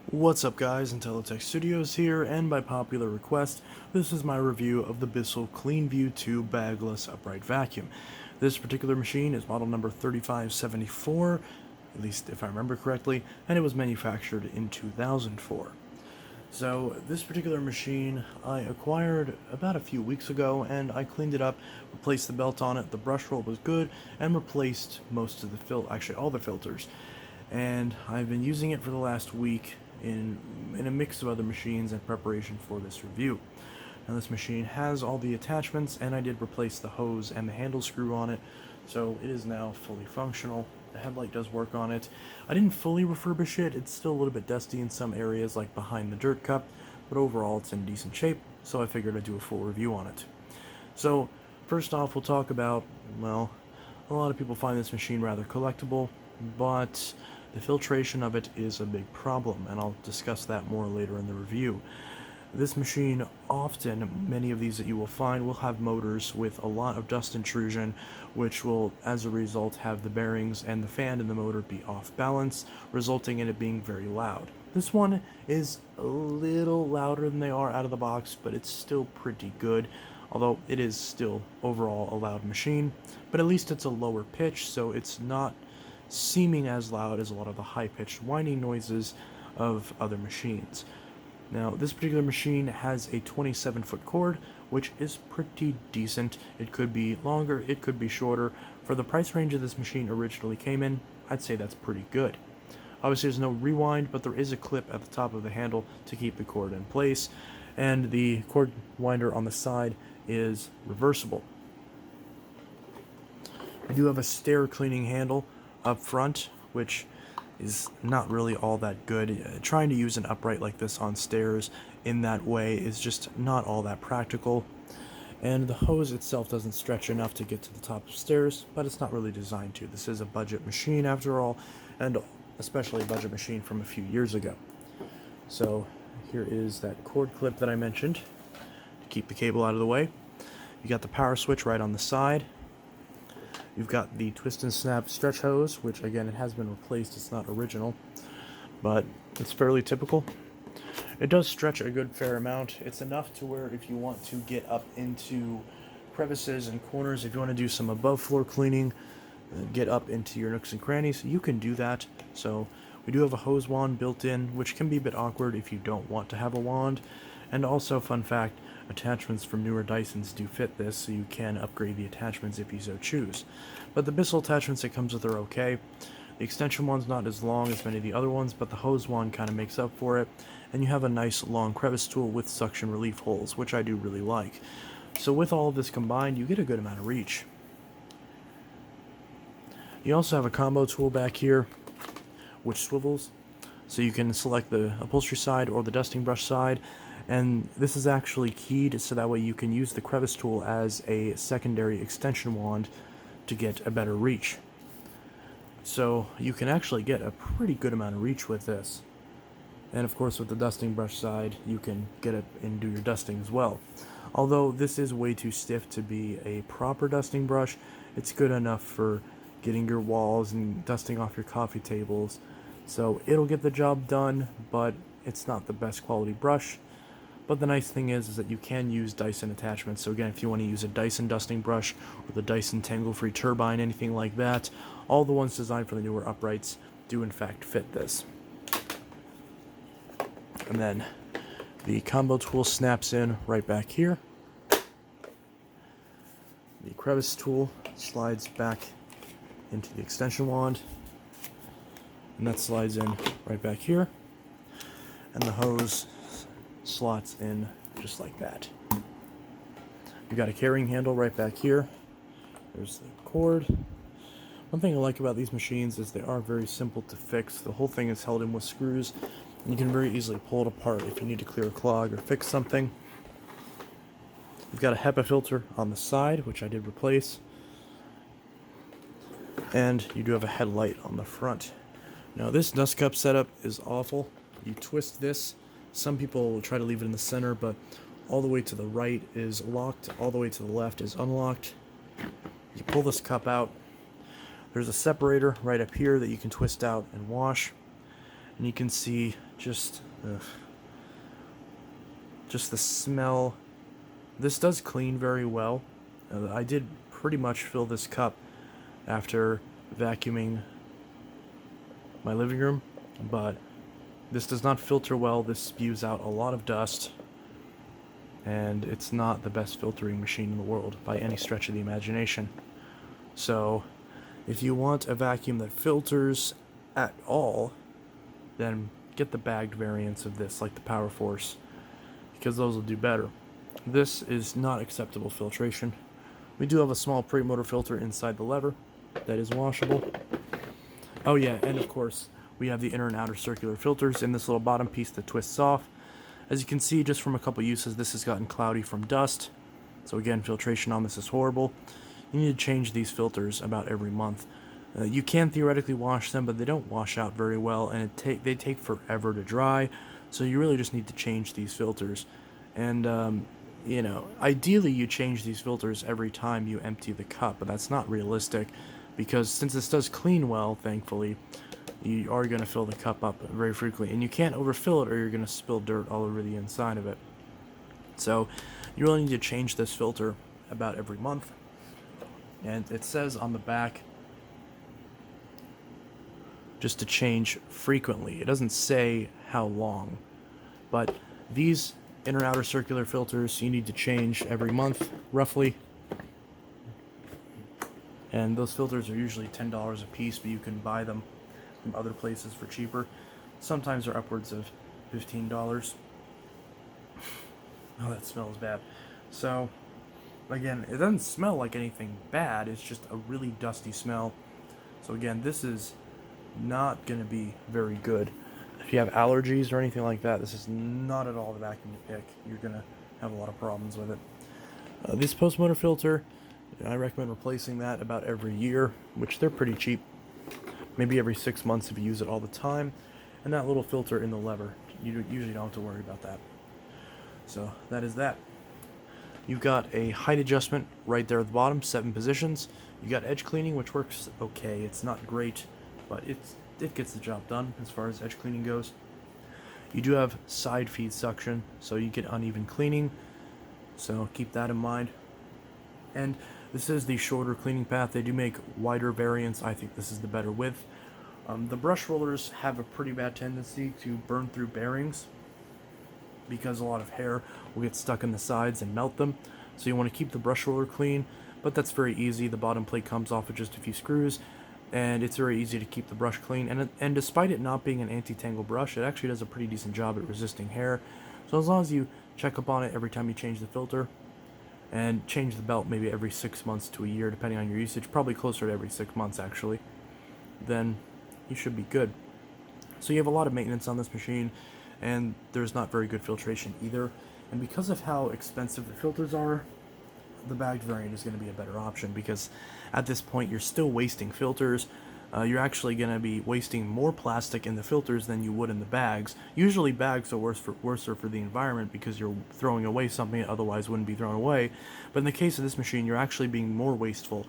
What's up guys, Intellitech Studios here, and by popular request, this is my review of the Bissell CleanView 2 Bagless Upright Vacuum. This particular machine is model number 3574, at least if I remember correctly, and it was manufactured in 2004. So this particular machine I acquired about a few weeks ago, and I cleaned it up, replaced the belt on it, the brush roll was good, and replaced most of the actually all the filters. And I've been using it for the last week in a mix of other machines in preparation for this review. Now this machine has all the attachments, and I did replace the hose and the handle screw on it, so it is now fully functional. The headlight does work on it. I didn't fully refurbish it, it's still a little bit dusty in some areas like behind the dirt cup, but overall it's in decent shape, so I figured I'd do a full review on it. So first off, we'll talk about, well, a lot of people find this machine rather collectible, but the filtration of it is a big problem, and I'll discuss that more later in the review. This machine, often, many of these that you will find, will have motors with a lot of dust intrusion, which will, as a result, have the bearings and the fan in the motor be off balance, resulting in it being very loud. This one is a little louder than they are out of the box, but it's still pretty good, although it is still overall a loud machine, but at least it's a lower pitch, so it's not seeming as loud as a lot of the high-pitched whining noises of other machines. Now, this particular machine has a 27-foot cord, which is pretty decent. It could be longer, it could be shorter. For the price range of this machine originally came in, I'd say that's pretty good. Obviously, there's no rewind, but there is a clip at the top of the handle to keep the cord in place, and the cord winder on the side is reversible. I do have a stair cleaning handle up front, which is not really all that good. Trying to use an upright like this on stairs in that way is just not all that practical. And the hose itself doesn't stretch enough to get to the top of stairs, but it's not really designed to. This is a budget machine after all, and especially a budget machine from a few years ago. So here is that cord clip that I mentioned to keep the cable out of the way. You got the power switch right on the side. You've got the twist and snap stretch hose, which again, it has been replaced, it's not original, but it's fairly typical. It does stretch a good fair amount. It's enough to where if you want to get up into crevices and corners, if you want to do some above floor cleaning, get up into your nooks and crannies, you can do that. So we do have a hose wand built in, which can be a bit awkward if you don't want to have a wand. And also, fun fact, attachments from newer Dysons do fit this, so you can upgrade the attachments if you so choose. But the Bissell attachments it comes with are okay. The extension one's not as long as many of the other ones, but the hose wand kind of makes up for it. And you have a nice long crevice tool with suction relief holes, which I do really like. So with all of this combined, you get a good amount of reach. You also have a combo tool back here, which swivels, so you can select the upholstery side or the dusting brush side, and this is actually keyed so that way you can use the crevice tool as a secondary extension wand to get a better reach. So you can actually get a pretty good amount of reach with this. And of course with the dusting brush side, you can get it and do your dusting as well. Although this is way too stiff to be a proper dusting brush, it's good enough for getting your walls and dusting off your coffee tables. So it'll get the job done, but it's not the best quality brush. But the nice thing is that you can use Dyson attachments. So again, if you want to use a Dyson dusting brush or the Dyson tangle-free turbine, anything like that, all the ones designed for the newer uprights do in fact fit this. And then the combo tool snaps in right back here. The crevice tool slides back into the extension wand, and that slides in right back here, and the hose slots in just like that. You've got a carrying handle right back here. There's the cord. One thing I like about these machines is they are very simple to fix. The whole thing is held in with screws, and you can very easily pull it apart if you need to clear a clog or fix something. You've got a Hepa filter on the side, which I did replace, and you do have a headlight on the front. Now this dust cup setup is awful. You twist this. Some people will try to leave it in the center, but all the way to the right is locked, all the way to the left is unlocked. You pull this cup out. There's a separator right up here that you can twist out and wash. and you can see just the smell. This does clean very well. I did pretty much fill this cup after vacuuming my living room, but this does not filter well. This spews out a lot of dust, and it's not the best filtering machine in the world by any stretch of the imagination. So if you want a vacuum that filters at all, then get the bagged variants of this, like the Power Force, because those will do better. This is not acceptable filtration. We do have a small pre-motor filter inside the lever that is washable. Oh yeah, and of course we have the inner and outer circular filters in this little bottom piece that twists off. As you can see, just from a couple uses, this has gotten cloudy from dust. So again, filtration on this is horrible. You need to change these filters about every month. You can theoretically wash them, but they don't wash out very well, and they take forever to dry. So you really just need to change these filters. And you know, ideally you change these filters every time you empty the cup, but that's not realistic, because since this does clean well, thankfully, you are going to fill the cup up very frequently, and you can't overfill it or you're going to spill dirt all over the inside of it. So you really need to change this filter about every month. And it says on the back just to change frequently. It doesn't say how long, but these inner outer circular filters you need to change every month roughly, and those filters are usually $10 a piece, but you can buy them from other places for cheaper. Sometimes they're upwards of $15. Oh, that smells bad. So again, it doesn't smell like anything bad, it's just a really dusty smell. So again, this is not going to be very good. If you have allergies or anything like that, this is not at all the vacuum to pick. You're going to have a lot of problems with it. This post-motor filter, I recommend replacing that about every year, which they're pretty cheap. Maybe every 6 months if you use it all the time. And that little filter in the lever, you usually don't have to worry about that. So that is that. You've got a height adjustment right there at the bottom, 7 positions. You got edge cleaning, which works okay. It's not great, but it gets the job done as far as edge cleaning goes. You do have side feed suction, so you get uneven cleaning, so keep that in mind. And this is the shorter cleaning path. They do make wider variants. I think this is the better width. The brush rollers have a pretty bad tendency to burn through bearings because a lot of hair will get stuck in the sides and melt them. So you want to keep the brush roller clean, but that's very easy. The bottom plate comes off with just a few screws, and it's very easy to keep the brush clean. And despite it not being an anti-tangle brush, it actually does a pretty decent job at resisting hair. So as long as you check up on it every time you change the filter, and change the belt maybe every 6 months to a year, depending on your usage, probably closer to every 6 months actually, then you should be good. So you have a lot of maintenance on this machine, and there's not very good filtration either. And because of how expensive the filters are, the bagged variant is going to be a better option, because at this point you're still wasting filters. You're actually going to be wasting more plastic in the filters than you would in the bags. Usually bags are worse for the environment because you're throwing away something that otherwise wouldn't be thrown away. But in the case of this machine, you're actually being more wasteful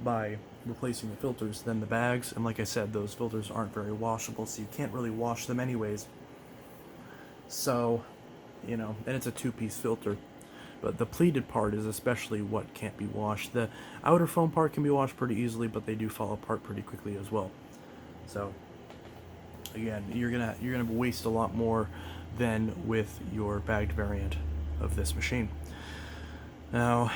by replacing the filters than the bags. And like I said, those filters aren't very washable, so you can't really wash them anyways. So, you know, and it's a 2-piece filter. But the pleated part is especially what can't be washed. The outer foam part can be washed pretty easily, but they do fall apart pretty quickly as well. So again, you're gonna waste a lot more than with your bagged variant of this machine. Now,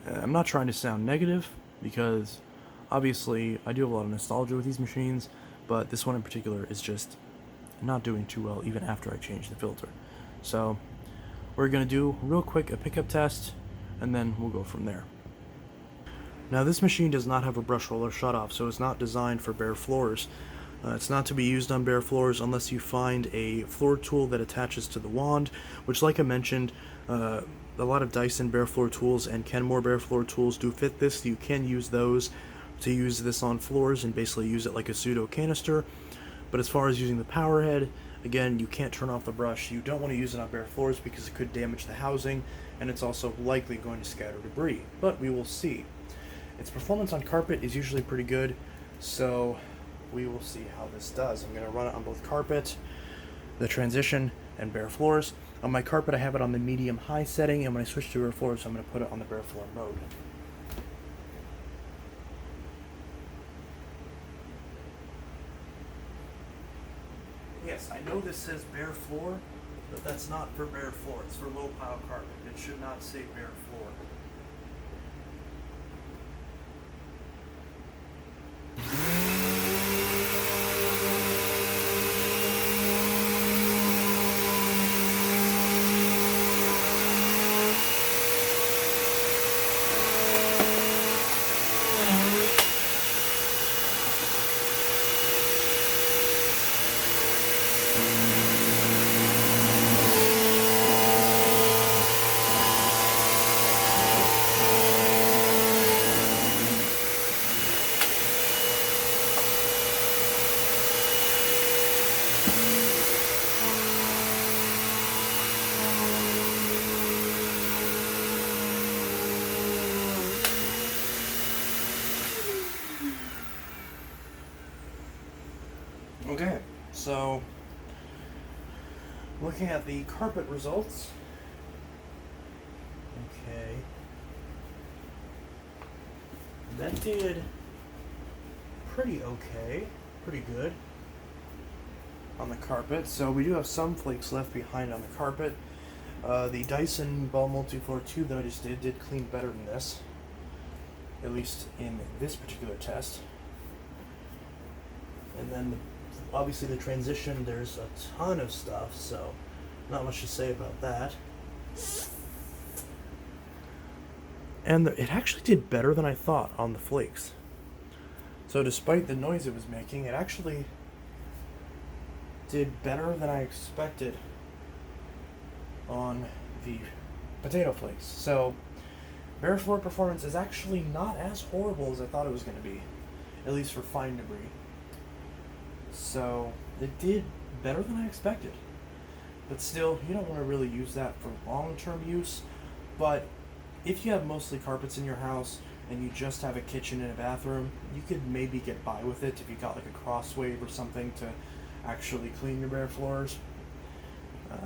I'm not trying to sound negative, because obviously I do have a lot of nostalgia with these machines, but this one in particular is just not doing too well even after I change the filter. So we're going to do real quick a pickup test, and then we'll go from there. Now this machine does not have a brush roller shutoff, so it's not designed for bare floors. It's not to be used on bare floors unless you find a floor tool that attaches to the wand, which, like I mentioned, a lot of Dyson bare floor tools and Kenmore bare floor tools do fit this. So you can use those to use this on floors and basically use it like a pseudo canister. But as far as using the power head, again, you can't turn off the brush. You don't want to use it on bare floors because it could damage the housing, and it's also likely going to scatter debris, but we will see. Its performance on carpet is usually pretty good, so we will see how this does. I'm going to run it on both carpet, the transition, and bare floors. On my carpet, I have it on the medium-high setting, and when I switch to bare floors, I'm going to put it on the bare floor mode. Yes, I know this says bare floor, but that's not for bare floor. It's for low pile carpet. It should not say bare floor. Okay, so looking at the carpet results. Okay. That did pretty okay, pretty good on the carpet. So we do have some flakes left behind on the carpet. The Dyson Ball Multi-Floor tube that I just did clean better than this, at least in this particular test. And then obviously the transition, there's a ton of stuff, so not much to say about that. And it actually did better than I thought on the flakes. So despite the noise it was making, it actually did better than I expected on the potato flakes. So bare floor performance is actually not as horrible as I thought it was going to be, at least for fine debris. So it did better than I expected. But still, you don't want to really use that for long-term use. But if you have mostly carpets in your house and you just have a kitchen and a bathroom, you could maybe get by with it if you got like a crosswave or something to actually clean your bare floors.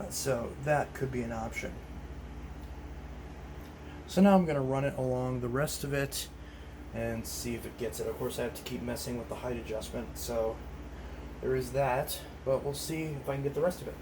So that could be an option. So now I'm going to run it along the rest of it and see if it gets it. Of course, I have to keep messing with the height adjustment, so there is that, but we'll see if I can get the rest of it.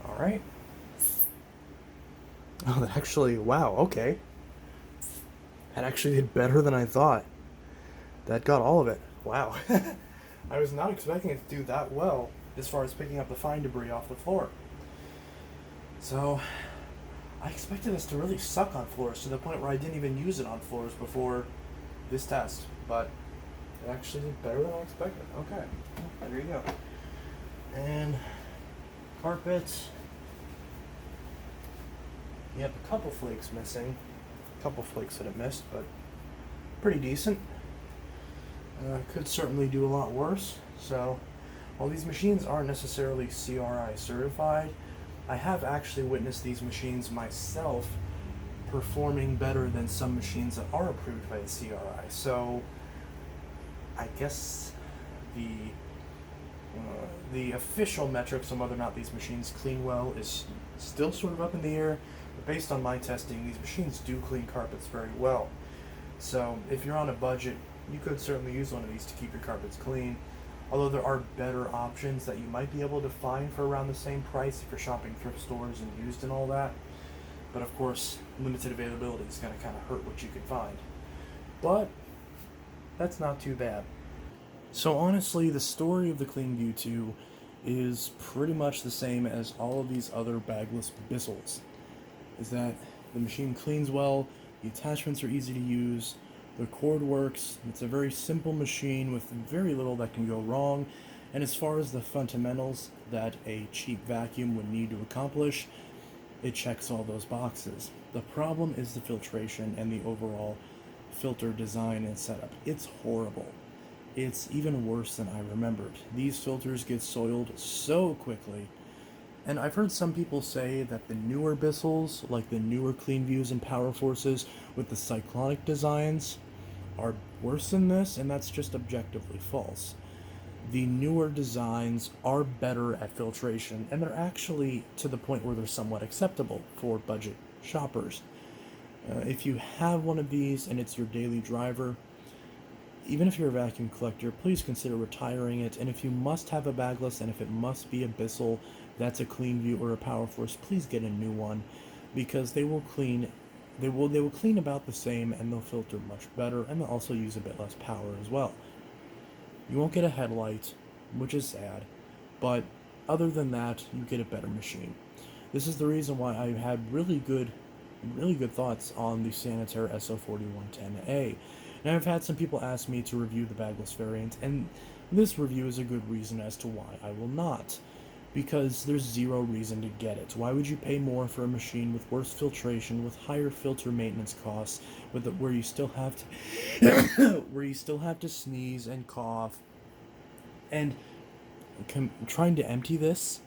Alright. Oh, that actually, wow, okay. That actually did better than I thought. That got all of it. Wow. I was not expecting it to do that well as far as picking up the fine debris off the floor. So, I expected this to really suck on floors to the point where I didn't even use it on floors before this test. But it actually did better than I expected. Okay, there you go. And carpet. You have a couple flakes missing. A couple flakes that it missed, but pretty decent. Could certainly do a lot worse. So, while these machines aren't necessarily CRI certified, I have actually witnessed these machines myself performing better than some machines that are approved by the CRI. So, I guess the official metrics on whether or not these machines clean well is still sort of up in the air. But based on my testing, these machines do clean carpets very well. So if you're on a budget, you could certainly use one of these to keep your carpets clean. Although there are better options that you might be able to find for around the same price if you're shopping thrift stores and used and all that. But of course, limited availability is going to kind of hurt what you can find. But That's not too bad. So honestly, the story of the CleanView 2 is pretty much the same as all of these other bagless Bissells. Is that the machine cleans well, the attachments are easy to use, the cord works, it's a very simple machine with very little that can go wrong, and as far as the fundamentals that a cheap vacuum would need to accomplish, it checks all those boxes. The problem is the filtration and the overall filter design and setup. It's horrible. It's even worse than I remembered. These filters get soiled so quickly. And I've heard some people say that the newer Bissells, like the newer CleanViews and Power Forces with the cyclonic designs, are worse than this, and that's just objectively false. The newer designs are better at filtration, and they're actually to the point where they're somewhat acceptable for budget shoppers. If you have one of these and it's your daily driver, even if you're a vacuum collector, please consider retiring it. And if you must have a bagless, and if it must be a Bissell that's a CleanView or a Power Force, please get a new one, because they will clean. They will clean about the same, and they'll filter much better, and they'll also use a bit less power as well. You won't get a headlight, which is sad, but other than that, you get a better machine. This is the reason why I had really good thoughts on the Sanitaire SO4110A. Now, I've had some people ask me to review the bagless variant, and this review is a good reason as to why I will not. Because there's zero reason to get it. Why would you pay more for a machine with worse filtration, with higher filter maintenance costs, where you still have to where you still have to sneeze and cough, and trying to empty this?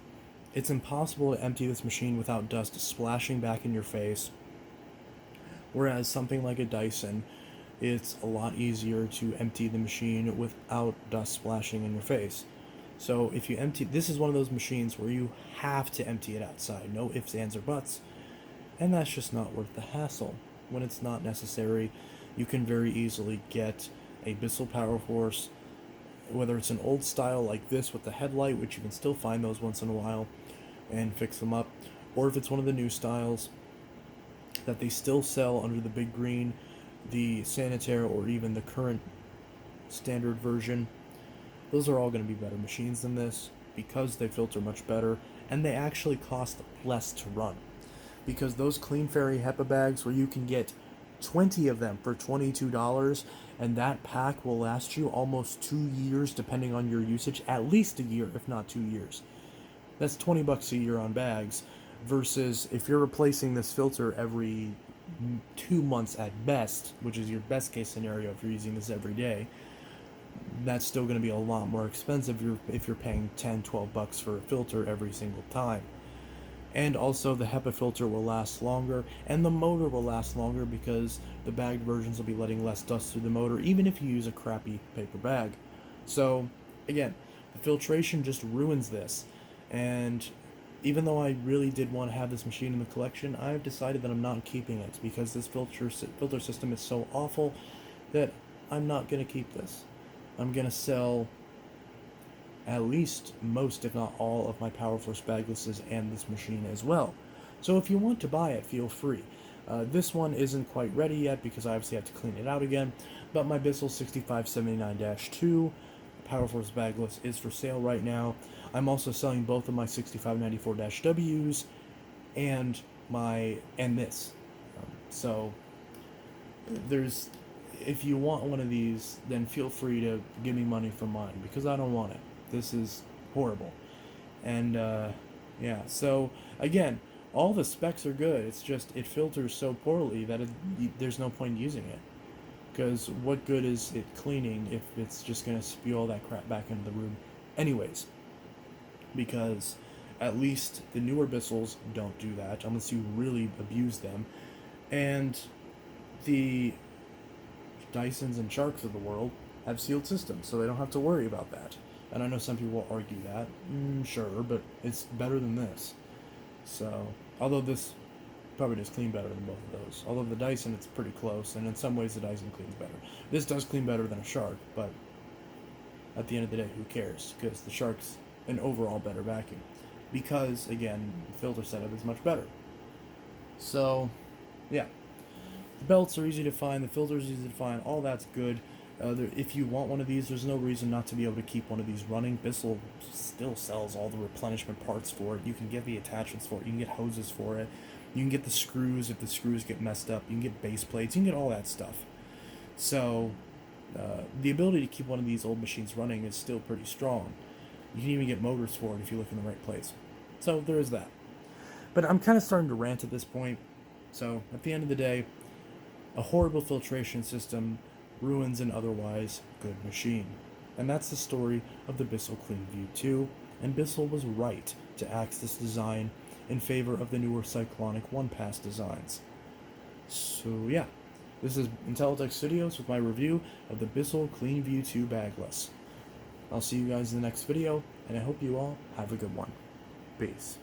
It's impossible to empty this machine without dust splashing back in your face. Whereas something like a Dyson, it's a lot easier to empty the machine without dust splashing in your face. So if you empty, this is one of those machines where you have to empty it outside, no ifs, ands, or buts, and that's just not worth the hassle. When it's not necessary, you can very easily get a Bissell Power Force, whether it's an old style like this with the headlight, which you can still find those once in a while, and fix them up, or if it's one of the new styles that they still sell under the big green, the Sanitaire, or even the current standard version. Those are all going to be better machines than this because they filter much better, and they actually cost less to run. Because those Clean Fairy Hepa bags, where you can get 20 of them for $22, and that pack will last you almost 2 years depending on your usage, at least a year, if not 2 years. That's $20 a year on bags, versus if you're replacing this filter every 2 months at best, which is your best case scenario if you're using this every day, that's still going to be a lot more expensive if you're paying $10-12 for a filter every single time. And also the Hepa filter will last longer, and the motor will last longer because the bagged versions will be letting less dust through the motor, even if you use a crappy paper bag. So again, the filtration just ruins this, and even though I really did want to have this machine in the collection, I've decided that I'm not keeping it because this filter system is so awful that I'm not going to keep this. I'm going to sell at least most, if not all, of my Power Force baglesses and this machine as well. So if you want to buy it, feel free. This one isn't quite ready yet because I obviously have to clean it out again, but my Bissell 6579-2 Power Force bagless is for sale right now. I'm also selling both of my 6594-Ws and this. So there's, if you want one of these, then feel free to give me money for mine, because I don't want it. This is horrible. And yeah, so again, all the specs are good. It's just it filters so poorly that there's no point in using it. Because what good is it cleaning if it's just going to spew all that crap back into the room anyways? Because at least the newer Bissells don't do that unless you really abuse them. And the Dysons and Sharks of the world have sealed systems, so they don't have to worry about that. And I know some people will argue that, sure, but it's better than this. So, although this probably does clean better than both of those. Although the Dyson, it's pretty close, and in some ways the Dyson cleans better. This does clean better than a Shark, but at the end of the day, who cares? Because the Shark's an overall better vacuum. Because, again, the filter setup is much better. So, yeah. The belts are easy to find, the filter is easy to find, all that's good. If you want one of these, there's no reason not to be able to keep one of these running. Bissell still sells all the replenishment parts for it. You can get the attachments for it. You can get hoses for it. You can get the screws if the screws get messed up. You can get base plates. You can get all that stuff. So the ability to keep one of these old machines running is still pretty strong. You can even get motors for it if you look in the right place. So there is that. But I'm kind of starting to rant at this point. So at the end of the day, a horrible filtration system ruins an otherwise good machine. And that's the story of the Bissell CleanView 2, and Bissell was right to axe this design in favor of the newer cyclonic one-pass designs. So yeah, this is Intellitech Studios with my review of the Bissell CleanView 2 Bagless. I'll see you guys in the next video, and I hope you all have a good one. Peace.